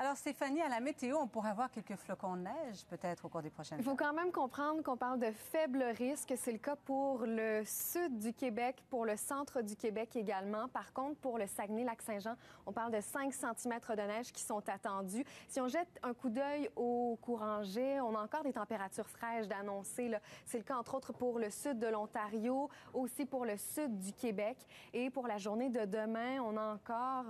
Alors Stéphanie, à la météo, on pourrait avoir quelques flocons de neige peut-être au cours des prochaines Il faut quand même comprendre qu'on parle de faible risque. C'est le cas pour le sud du Québec, pour le centre du Québec également. Par contre, pour le Saguenay-Lac-Saint-Jean, on parle de 5 cm de neige qui sont attendus. Si on jette un coup d'œil au courant jet, on a encore des températures fraîches d'annoncer. C'est le cas, entre autres, pour le sud de l'Ontario, aussi pour le sud du Québec. Et pour la journée de demain, on a encore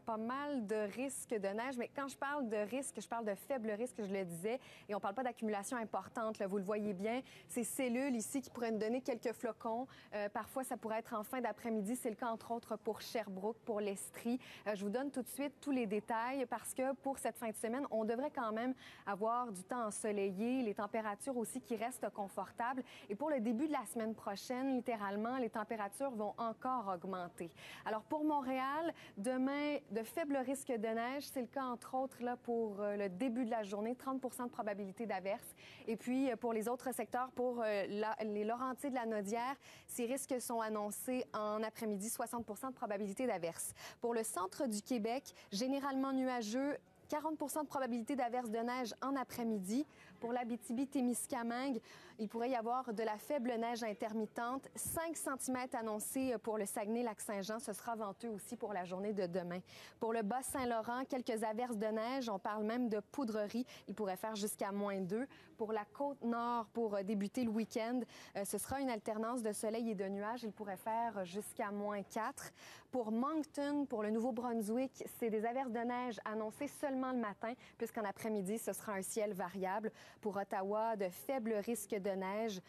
pas mal de risques de neige. Mais quand je parle de risque, je parle de faible risque, je le disais. Et on ne parle pas d'accumulation importante, là, vous le voyez bien. Ces cellules ici qui pourraient nous donner quelques flocons. Parfois, ça pourrait être en fin d'après-midi. C'est le cas, entre autres, pour Sherbrooke, pour l'Estrie. Je vous donne tout de suite tous les détails parce que pour cette fin de semaine, on devrait quand même avoir du temps ensoleillé, les températures aussi qui restent confortables. Et pour le début de la semaine prochaine, littéralement, les températures vont encore augmenter. Alors, pour Montréal, demain, de faibles risques de neige. C'est le cas, entre autres, là, pour le début de la journée, 30 de probabilité d'averse. Et puis, pour les autres secteurs, pour les Laurentides de la Naudière, ces risques sont annoncés en après-midi, 60 de probabilité d'averse. Pour le centre du Québec, généralement nuageux, 40 de probabilité d'averse de neige en après-midi. Pour l'Abitibi-Témiscamingue, il pourrait y avoir de la faible neige intermittente. 5 cm annoncés pour le Saguenay-Lac-Saint-Jean. Ce sera venteux aussi pour la journée de demain. Pour le Bas-Saint-Laurent, quelques averses de neige. On parle même de poudrerie. Il pourrait faire jusqu'à -2. Pour la Côte-Nord, pour débuter le week-end, ce sera une alternance de soleil et de nuages. Il pourrait faire jusqu'à -4. Pour Moncton, pour le Nouveau-Brunswick, c'est des averses de neige annoncées seulement le matin, puisqu'en après-midi, ce sera un ciel variable. Pour Ottawa, de faibles risques de neige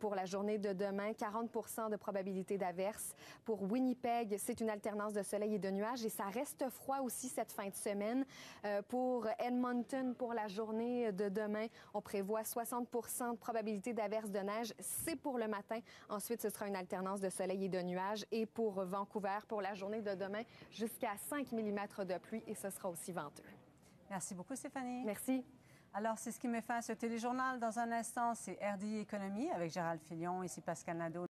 pour la journée de demain, 40 de probabilité d'averse. Pour Winnipeg, c'est une alternance de soleil et de nuages et ça reste froid aussi cette fin de semaine. Pour Edmonton, pour la journée de demain, on prévoit 60 de probabilité d'averse de neige. C'est pour le matin. Ensuite, ce sera une alternance de soleil et de nuages. Et pour Vancouver, pour la journée de demain, jusqu'à 5 mm de pluie et ce sera aussi venteux. Merci beaucoup, Stéphanie. Merci. Alors, c'est ce qui met fin à ce téléjournal. Dans un instant, c'est RDI Économie avec Gérald Filion. Ici Pascal Nadeau.